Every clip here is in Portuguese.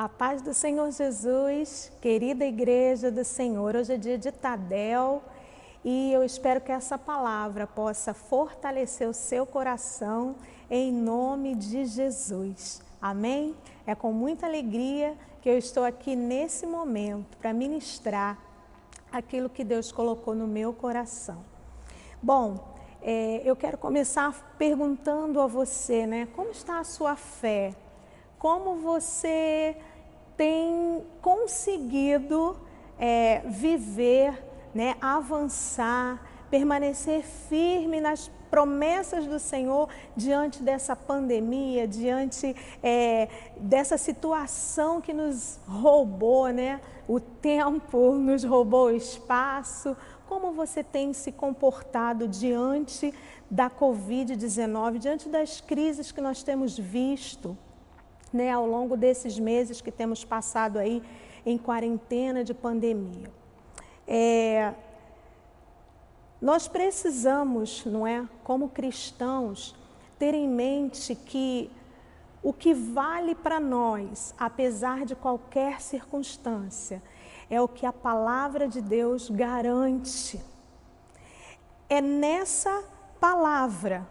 A paz do Senhor Jesus, querida igreja do Senhor, hoje é dia de Tadel e eu espero que essa palavra possa fortalecer o seu coração em nome de Jesus. Amém? É com muita alegria que eu estou aqui nesse momento para ministrar aquilo que Deus colocou no meu coração. Bom, eu quero começar perguntando a você, como está a sua fé? Como você tem conseguido viver, avançar, permanecer firme nas promessas do Senhor diante dessa pandemia, diante dessa situação que nos roubou, o tempo, nos roubou o espaço. Como você tem se comportado diante da Covid-19, diante das crises que nós temos visto, ao longo desses meses que temos passado aí em quarentena de pandemia? Nós precisamos, como cristãos, ter em mente que o que vale para nós, apesar de qualquer circunstância, é o que a palavra de Deus garante. É nessa palavra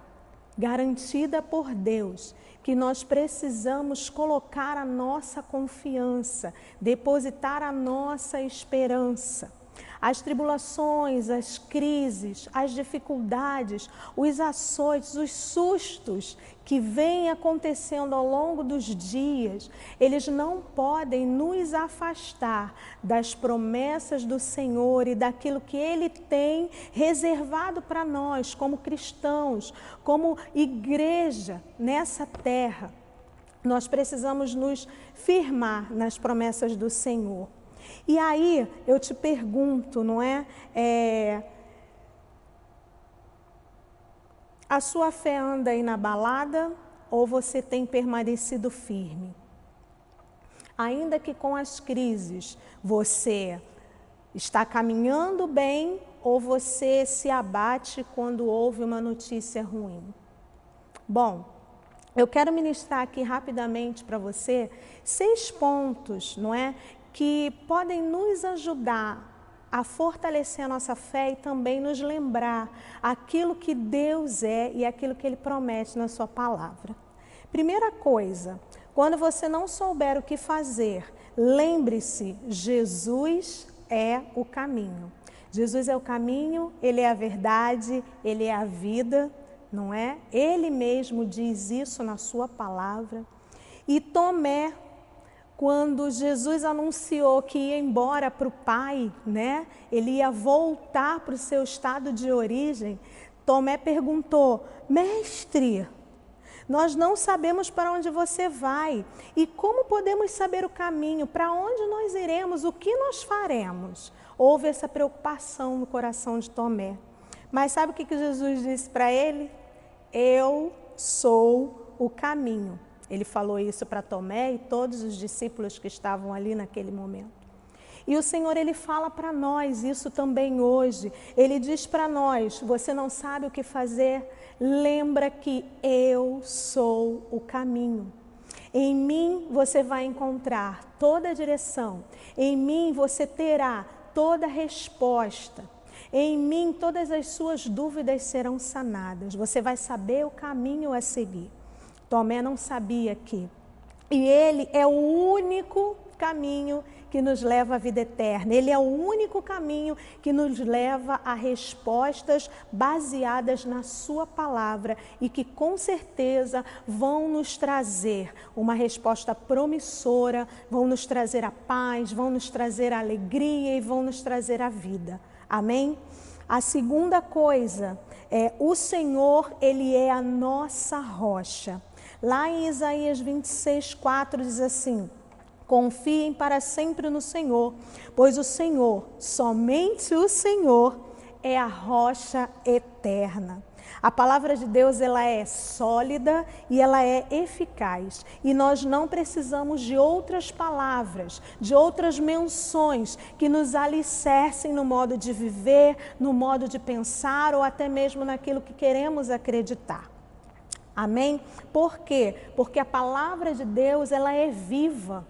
garantida por Deus que nós precisamos colocar a nossa confiança, depositar a nossa esperança. As tribulações, as crises, as dificuldades, os açoites, os sustos que vêm acontecendo ao longo dos dias, eles não podem nos afastar das promessas do Senhor e daquilo que Ele tem reservado para nós como cristãos, como igreja nessa terra. Nós precisamos nos firmar nas promessas do Senhor. E aí eu te pergunto, a sua fé anda inabalada ou você tem permanecido firme? Ainda que com as crises você está caminhando bem ou você se abate quando houve uma notícia ruim? Bom, eu quero ministrar aqui rapidamente para você 6 pontos, que podem nos ajudar a fortalecer a nossa fé e também nos lembrar aquilo que Deus é e aquilo que Ele promete na sua palavra. Primeira coisa, quando você não souber o que fazer, lembre-se, Jesus é o caminho. Jesus é o caminho, Ele é a verdade, Ele é a vida, não é? Ele mesmo diz isso na sua palavra. E Tomé, quando Jesus anunciou que ia embora para o Pai, ele ia voltar para o seu estado de origem, Tomé perguntou: Mestre, nós não sabemos para onde você vai e como podemos saber o caminho, para onde nós iremos, o que nós faremos? Houve essa preocupação no coração de Tomé. Mas sabe o que Jesus disse para ele? Eu sou o caminho. Ele falou isso para Tomé e todos os discípulos que estavam ali naquele momento. E o Senhor, Ele fala para nós isso também hoje. Ele diz para nós: você não sabe o que fazer? Lembra que eu sou o caminho. Em mim você vai encontrar toda a direção. Em mim você terá toda a resposta. Em mim todas as suas dúvidas serão sanadas. Você vai saber o caminho a seguir. Tomé não sabia que. E Ele é o único caminho que nos leva à vida eterna. Ele é o único caminho que nos leva a respostas baseadas na sua palavra e que com certeza vão nos trazer uma resposta promissora, vão nos trazer a paz, vão nos trazer a alegria e vão nos trazer a vida. Amém? A segunda coisa é: o Senhor, Ele é a nossa rocha. Lá em Isaías 26:4 diz assim: confiem para sempre no Senhor, pois o Senhor, somente o Senhor, é a rocha eterna. A palavra de Deus, ela é sólida e ela é eficaz. E nós não precisamos de outras palavras, de outras menções que nos alicercem no modo de viver, no modo de pensar ou até mesmo naquilo que queremos acreditar. Amém? Por quê? Porque a palavra de Deus, ela é viva.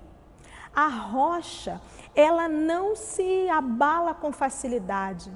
A rocha, ela não se abala com facilidade.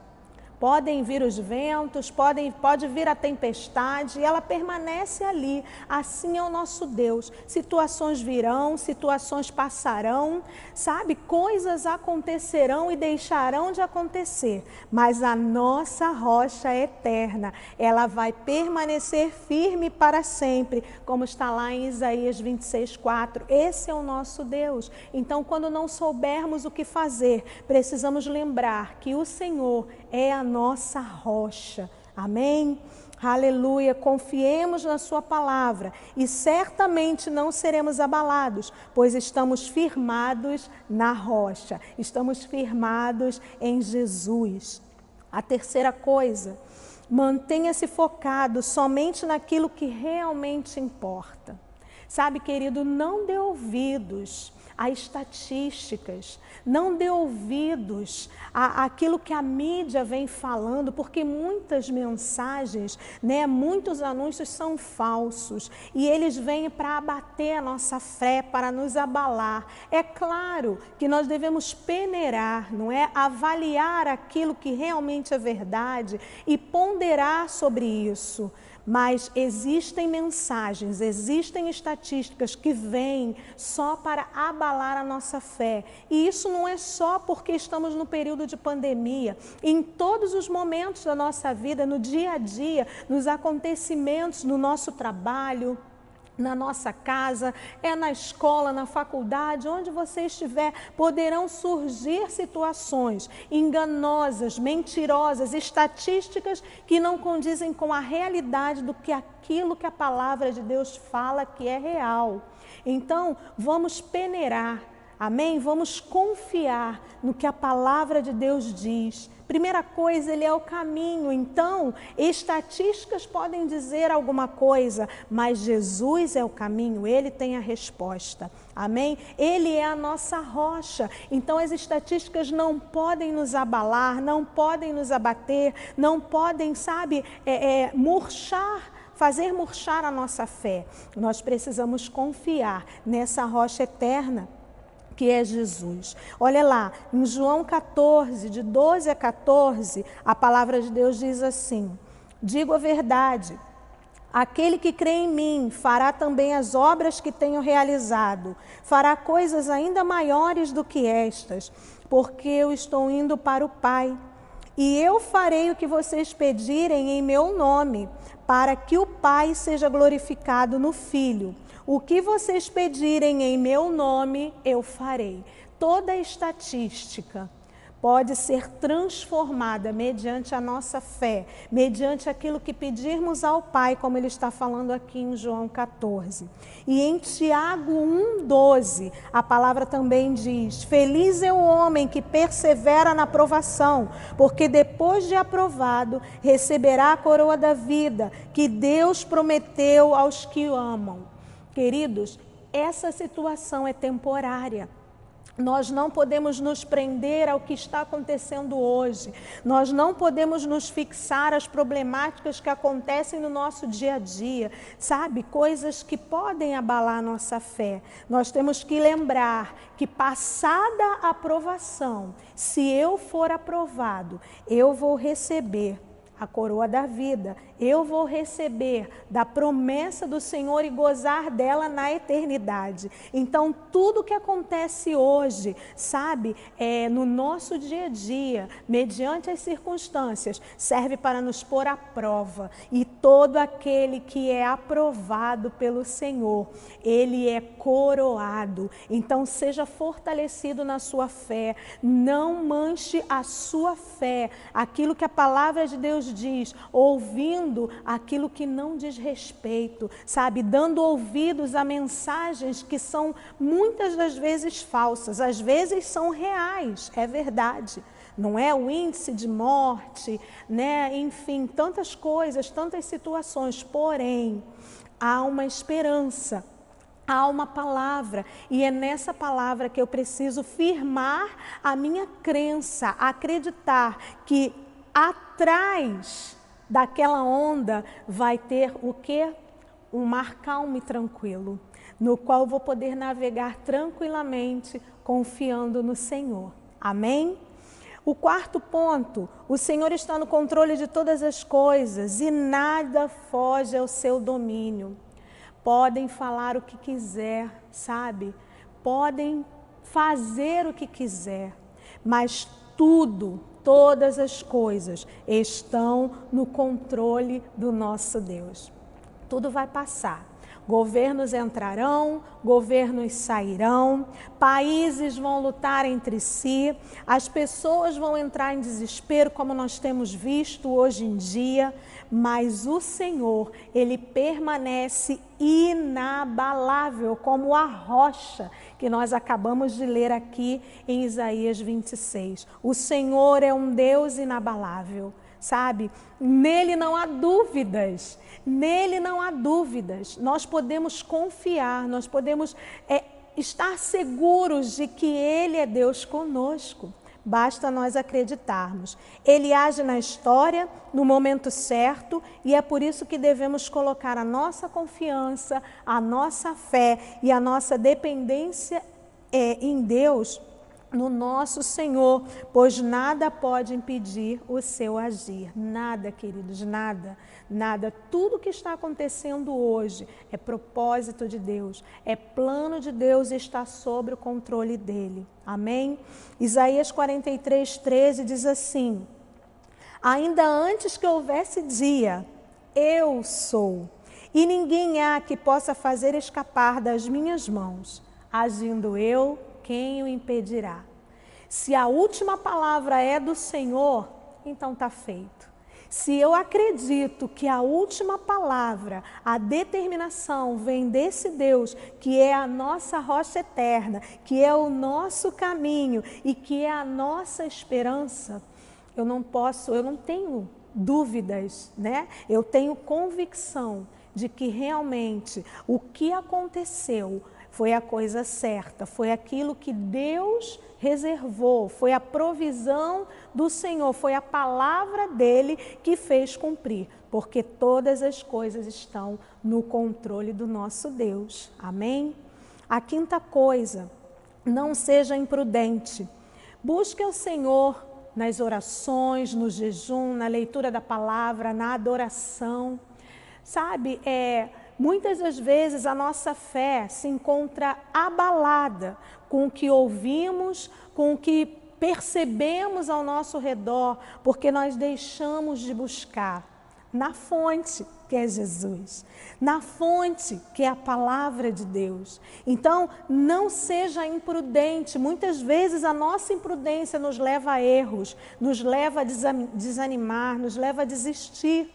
Podem vir os ventos, pode vir a tempestade, e ela permanece ali. Assim é o nosso Deus. Situações virão, situações passarão, sabe? Coisas acontecerão e deixarão de acontecer. Mas a nossa rocha é eterna. Ela vai permanecer firme para sempre, como está lá em Isaías 26:4. Esse é o nosso Deus. Então, quando não soubermos o que fazer, precisamos lembrar que o Senhor é a nossa rocha. Amém? Aleluia. Confiemos na sua palavra e certamente não seremos abalados, pois estamos firmados na rocha. Estamos firmados em Jesus. A terceira coisa, mantenha-se focado somente naquilo que realmente importa. Sabe, querido, não dê ouvidos a estatísticas, não dê ouvidos àquilo que a mídia vem falando, porque muitas mensagens, muitos anúncios são falsos e eles vêm para abater a nossa fé, para nos abalar. É claro que nós devemos peneirar, não é? Avaliar aquilo que realmente é verdade e ponderar sobre isso. Mas existem mensagens, existem estatísticas que vêm só para abalar a nossa fé. E isso não é só porque estamos no período de pandemia. Em todos os momentos da nossa vida, no dia a dia, nos acontecimentos, no nosso trabalho, na nossa casa, na escola, na faculdade, onde você estiver, poderão surgir situações enganosas, mentirosas, estatísticas que não condizem com a realidade do que aquilo que a palavra de Deus fala que é real. Então, vamos peneirar, amém? Vamos confiar no que a palavra de Deus diz. Primeira coisa, ele é o caminho. Então, estatísticas podem dizer alguma coisa, mas Jesus é o caminho, ele tem a resposta. Amém? Ele é a nossa rocha. Então, as estatísticas não podem nos abalar, não podem nos abater, não podem, fazer murchar a nossa fé. Nós precisamos confiar nessa rocha eterna, que é Jesus. Olha lá, em João 14, de 12 a 14, a palavra de Deus diz assim: digo a verdade, aquele que crê em mim fará também as obras que tenho realizado, fará coisas ainda maiores do que estas, porque eu estou indo para o Pai. E eu farei o que vocês pedirem em meu nome, para que o Pai seja glorificado no Filho. O que vocês pedirem em meu nome, eu farei. Toda estatística pode ser transformada mediante a nossa fé, mediante aquilo que pedirmos ao Pai, como ele está falando aqui em João 14. E em Tiago 1,12, a palavra também diz: feliz é o homem que persevera na provação, porque depois de aprovado, receberá a coroa da vida, que Deus prometeu aos que o amam. Queridos, essa situação é temporária. Nós não podemos nos prender ao que está acontecendo hoje. Nós não podemos nos fixar às problemáticas que acontecem no nosso dia a dia, sabe? Coisas que podem abalar a nossa fé. Nós temos que lembrar que, passada a aprovação, se eu for aprovado, eu vou receber a coroa da vida, eu vou receber da promessa do Senhor e gozar dela na eternidade. Então, tudo que acontece hoje, no nosso dia a dia, mediante as circunstâncias, serve para nos pôr à prova. E todo aquele que é aprovado pelo Senhor, ele é coroado. Então, seja fortalecido na sua fé, não manche a sua fé, aquilo que a palavra de Deus diz, ouvindo aquilo que não diz respeito, dando ouvidos a mensagens que são muitas das vezes falsas, às vezes são reais, é verdade. Não é o índice de morte, enfim, tantas coisas, tantas situações, porém, há uma esperança. Há uma palavra, e é nessa palavra que eu preciso firmar a minha crença, acreditar que atrás daquela onda vai ter o quê? Um mar calmo e tranquilo. no qual vou poder navegar tranquilamente, confiando no Senhor. Amém? O quarto ponto, o Senhor está no controle de todas as coisas e nada foge ao seu domínio. Podem falar o que quiser, sabe? Podem fazer o que quiser, mas todas as coisas estão no controle do nosso Deus. Tudo vai passar. Governos entrarão, governos sairão, países vão lutar entre si, as pessoas vão entrar em desespero, como nós temos visto hoje em dia, mas o Senhor, Ele permanece inabalável, como a rocha que nós acabamos de ler aqui em Isaías 26. O Senhor é um Deus inabalável, sabe? Nele não há dúvidas. Nele não há dúvidas, nós podemos confiar, nós podemos estar seguros de que Ele é Deus conosco, basta nós acreditarmos. Ele age na história, no momento certo, e é por isso que devemos colocar a nossa confiança, a nossa fé e a nossa dependência em Deus, no nosso Senhor, pois nada pode impedir o seu agir. Nada, queridos, nada, nada. Tudo que está acontecendo hoje é propósito de Deus, é plano de Deus e está sob o controle dele. Amém? Isaías 43:13 diz assim: ainda antes que houvesse dia, eu sou, e ninguém há que possa fazer escapar das minhas mãos. Agindo eu, quem o impedirá? Se a última palavra é do Senhor, então está feito. Se eu acredito que a última palavra, a determinação vem desse Deus, que é a nossa rocha eterna, que é o nosso caminho e que é a nossa esperança, eu não tenho dúvidas, né? Eu tenho convicção de que realmente o que aconteceu foi a coisa certa, foi aquilo que Deus reservou, foi a provisão do Senhor, foi a palavra dele que fez cumprir, porque todas as coisas estão no controle do nosso Deus. Amém? A quinta coisa, não seja imprudente. Busque o Senhor nas orações, no jejum, na leitura da palavra, na adoração. Sabe, muitas das vezes a nossa fé se encontra abalada com o que ouvimos, com o que percebemos ao nosso redor, porque nós deixamos de buscar na fonte, que é Jesus, na fonte, que é a palavra de Deus. Então, não seja imprudente. Muitas vezes a nossa imprudência nos leva a erros, nos leva a desanimar, nos leva a desistir.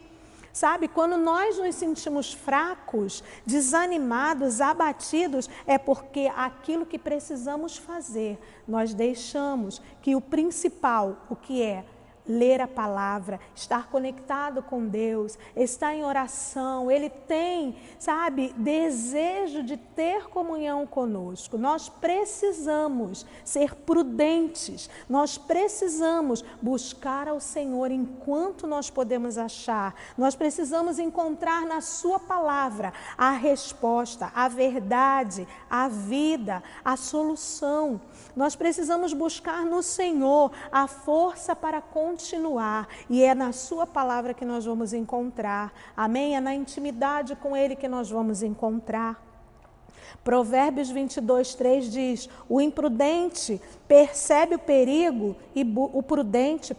Sabe, quando nós nos sentimos fracos, desanimados, abatidos, é porque aquilo que precisamos fazer, nós deixamos que o principal, o que é? Ler a palavra, estar conectado com Deus, estar em oração. Ele tem, sabe, desejo de ter comunhão conosco. Nós precisamos ser prudentes, nós precisamos buscar ao Senhor enquanto nós podemos achar. Nós precisamos encontrar na sua palavra a resposta, a verdade, a vida, a solução. Nós precisamos buscar no Senhor a força para continuar, e é na sua palavra que nós vamos encontrar. Amém? É na intimidade com Ele que nós vamos encontrar. Provérbios 22:3 diz: o imprudente percebe o perigo o prudente,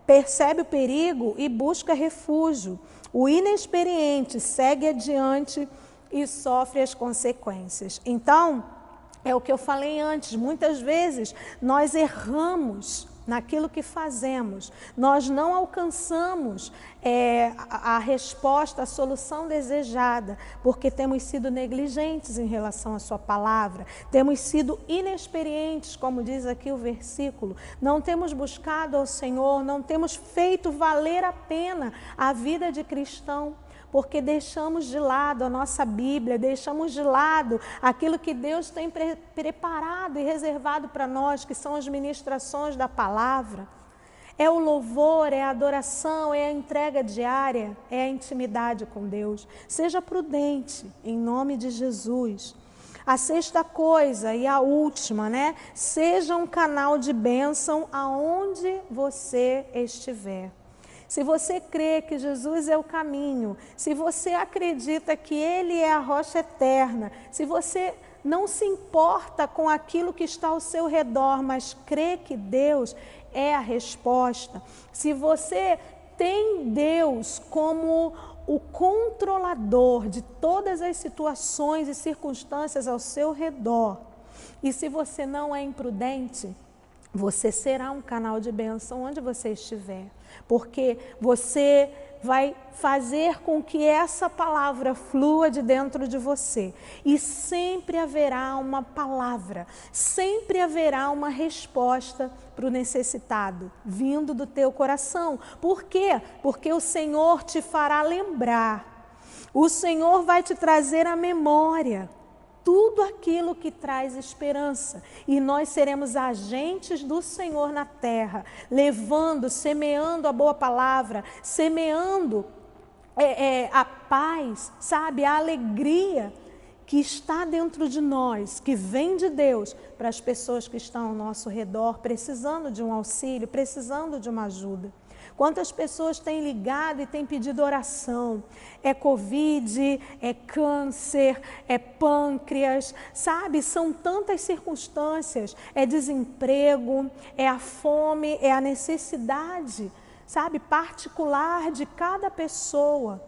percebe o perigo e busca refúgio. O inexperiente segue adiante e sofre as consequências. Então, é o que eu falei antes, muitas vezes nós erramos naquilo que fazemos, nós não alcançamos a resposta, a solução desejada, porque temos sido negligentes em relação à sua palavra, temos sido inexperientes, como diz aqui o versículo, não temos buscado ao Senhor, não temos feito valer a pena a vida de cristão, porque deixamos de lado a nossa Bíblia, deixamos de lado aquilo que Deus tem preparado e reservado para nós, que são as ministrações da palavra. É o louvor, é a adoração, é a entrega diária, é a intimidade com Deus. Seja prudente, em nome de Jesus. A sexta coisa e a última, né? Seja um canal de bênção aonde você estiver. Se você crê que Jesus é o caminho, se você acredita que Ele é a rocha eterna, se você não se importa com aquilo que está ao seu redor, mas crê que Deus é a resposta, se você tem Deus como o controlador de todas as situações e circunstâncias ao seu redor, e se você não é imprudente, você será um canal de bênção onde você estiver, porque você vai fazer com que essa palavra flua de dentro de você. E sempre haverá uma palavra, sempre haverá uma resposta para o necessitado, vindo do teu coração. Por quê? Porque o Senhor te fará lembrar. O Senhor vai te trazer à memória tudo aquilo que traz esperança. E nós seremos agentes do Senhor na terra, levando, semeando a boa palavra, semeando a paz, sabe, a alegria que está dentro de nós, que vem de Deus, para as pessoas que estão ao nosso redor, precisando de um auxílio, precisando de uma ajuda. Quantas pessoas têm ligado e têm pedido oração? É Covid, é câncer, é pâncreas, sabe? São tantas circunstâncias, é desemprego, é a fome, é a necessidade, sabe? Particular de cada pessoa.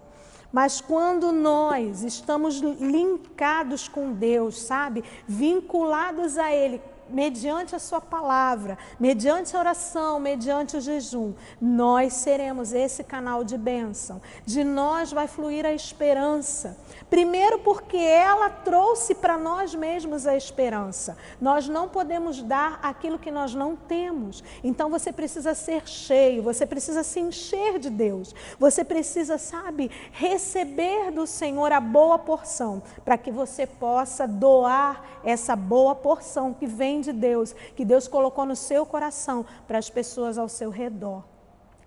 Mas quando nós estamos linkados com Deus, sabe? Vinculados a Ele, mediante a sua palavra, mediante a oração, mediante o jejum, nós seremos esse canal de bênção. De nós vai fluir a esperança. Primeiro porque ela trouxe para nós mesmos a esperança. Nós não podemos dar aquilo que nós não temos. Então você precisa ser cheio, você precisa se encher de Deus. Você precisa, sabe, receber do Senhor a boa porção, para que você possa doar essa boa porção que vem de Deus, que Deus colocou no seu coração para as pessoas ao seu redor.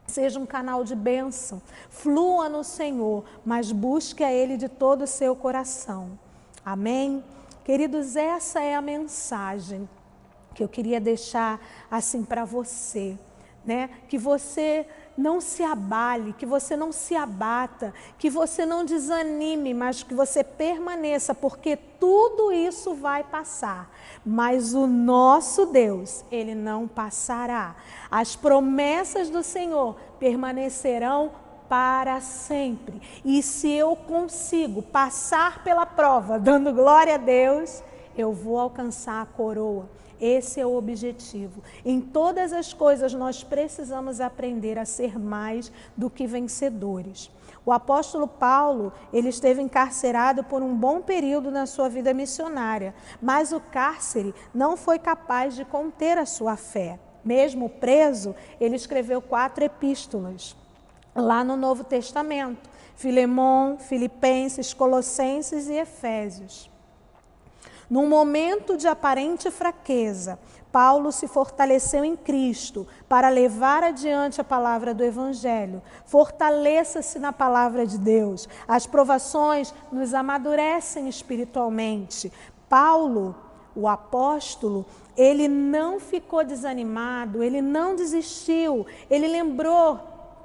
Seja um canal de bênção, flua no Senhor, mas busque a Ele de todo o seu coração. Amém? Queridos, essa é a mensagem que eu queria deixar assim para você, né? Que você não se abale, que você não se abata, que você não desanime, mas que você permaneça, porque tudo isso vai passar. Mas o nosso Deus, Ele não passará. As promessas do Senhor permanecerão para sempre. E se eu consigo passar pela prova, dando glória a Deus, eu vou alcançar a coroa. Esse é o objetivo. Em todas as coisas nós precisamos aprender a ser mais do que vencedores. O apóstolo Paulo, ele esteve encarcerado por um bom período na sua vida missionária, mas o cárcere não foi capaz de conter a sua fé. Mesmo preso, ele escreveu 4 epístolas lá no Novo Testamento: Filemão, Filipenses, Colossenses e Efésios. Num momento de aparente fraqueza, Paulo se fortaleceu em Cristo para levar adiante a palavra do Evangelho. Fortaleça-se na palavra de Deus. As provações nos amadurecem espiritualmente. Paulo, o apóstolo, ele não ficou desanimado, ele não desistiu. Ele lembrou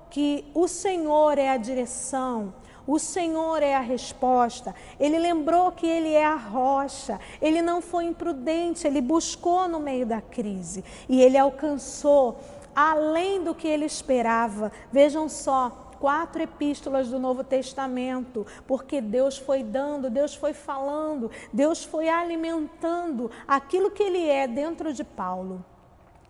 que o Senhor é a direção, o Senhor é a resposta. Ele lembrou que Ele é a rocha. Ele não foi imprudente, ele buscou no meio da crise. E ele alcançou além do que ele esperava. Vejam só, 4 epístolas do Novo Testamento, porque Deus foi dando, Deus foi falando, Deus foi alimentando aquilo que Ele é dentro de Paulo.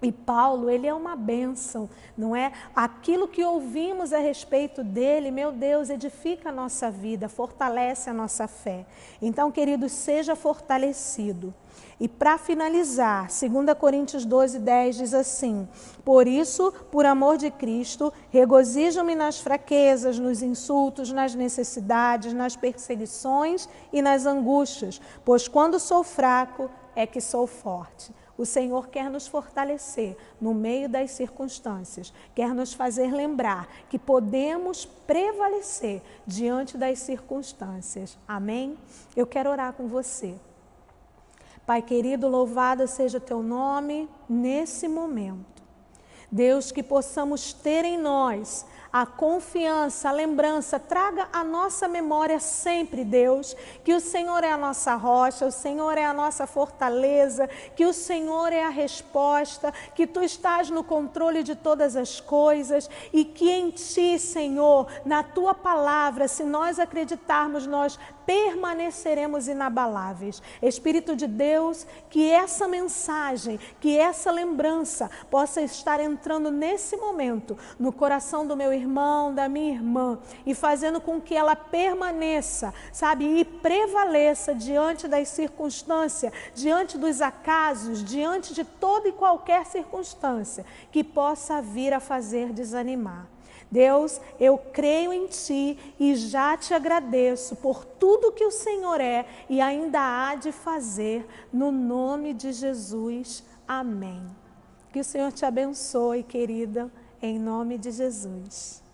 E Paulo, ele é uma bênção, não é? Aquilo que ouvimos a respeito dele, meu Deus, edifica a nossa vida, fortalece a nossa fé. Então, queridos, seja fortalecido. E para finalizar, 2 Coríntios 12:10 diz assim: por isso, por amor de Cristo, regozijo-me nas fraquezas, nos insultos, nas necessidades, nas perseguições e nas angústias, pois quando sou fraco, é que sou forte. O Senhor quer nos fortalecer no meio das circunstâncias, quer nos fazer lembrar que podemos prevalecer diante das circunstâncias. Amém? Eu quero orar com você. Pai querido, louvado seja o teu nome nesse momento. Deus, que possamos ter em nós a confiança, a lembrança, traga à nossa memória sempre, Deus, que o Senhor é a nossa rocha, o Senhor é a nossa fortaleza, que o Senhor é a resposta, que Tu estás no controle de todas as coisas e que em Ti, Senhor, na Tua palavra, se nós acreditarmos, nós permaneceremos inabaláveis. Espírito de Deus, que essa mensagem, que essa lembrança possa estar entrando nesse momento no coração do meu irmão, da minha irmã, e fazendo com que ela permaneça, sabe, e prevaleça diante das circunstâncias, diante dos acasos, diante de toda e qualquer circunstância que possa vir a fazer desanimar. Deus, eu creio em Ti e já te agradeço por tudo que o Senhor é e ainda há de fazer, no nome de Jesus. Amém. Que o Senhor te abençoe, querida, em nome de Jesus.